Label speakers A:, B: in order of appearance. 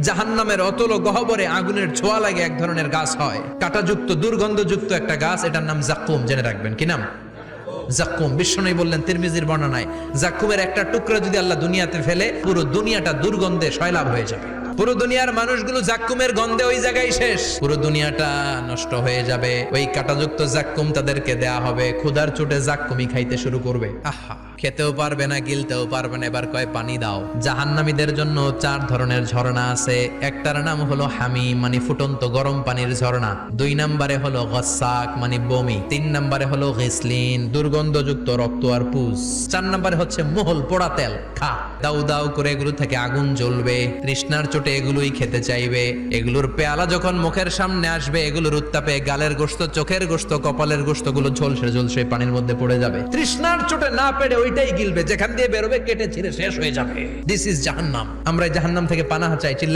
A: জাহান্নামের অতল গহ্বরে আগুনের ছোঁয়া লাগে এক ধরনের গাছ হয়, কাঁটাযুক্ত দুর্গন্ধযুক্ত একটা গাছ, এটার নাম জাক্কুম। জেনে রাখবেন। কি নাম? জাক্কুম। বিশ্বনবী বললেন তিরমিজির বর্ণনায়, জাক্কুমের একটা টুকরা যদি আল্লাহ দুনিয়াতে ফেলে, পুরো দুনিয়াটা দুর্গন্ধে সয়লাব হয়ে যাবে। পুরো দুনিয়ার মানুষগুলো জাক্কুমের গন্ধে ওই জায়গায় শেষ, পুরো দুনিয়াটা নষ্ট হয়ে যাবে। ওই কাঁটাযুক্ত জাক্কুম তাদেরকে দেয়া হবে, ক্ষুধার চোটে জাক্কুমই খাইতে শুরু করবে। আহা, খেতেও পারবে না, গিলতেও পারবে না, এবার কয় পানি দাও। জাহান্নামীদের জন্য 4 ধরনের ঝর্ণা আছে। একটার নাম হলো হামিম, মানে ফুটন্ত গরম পানির ঝর্ণা। 2 নম্বরে হলো গসাক, মানে বমি। 3 নম্বরে হলো গিসলিন, দুর্গন্ধযুক্ত রক্ত আর পুজ। 4 নম্বরে হচ্ছে মোহল, পোড়া তেল। খা, দাউ দাউ করে এগুলো থেকে আগুন জ্বলবে, তৃষ্ণার চোটে এগুলোই খেতে চাইবে। এগুলোর পেয়ালা যখন মুখের সামনে আসবে, এগুলোর উত্তাপে গালের গোশত, চোখের গোশত, কপালের গোশত গুলো ঝলসে ঝলসে পানির মধ্যে পড়ে যাবে। তৃষ্ণার চোটে না পেরে ওইটাই গিলবে, যেখান দিয়ে বেরোবে কেটে ছিঁড়ে শেষ হয়ে যাবে। দিস ইজ জাহান্নাম। আমরা জাহান্নাম থেকে পানাহা চাই।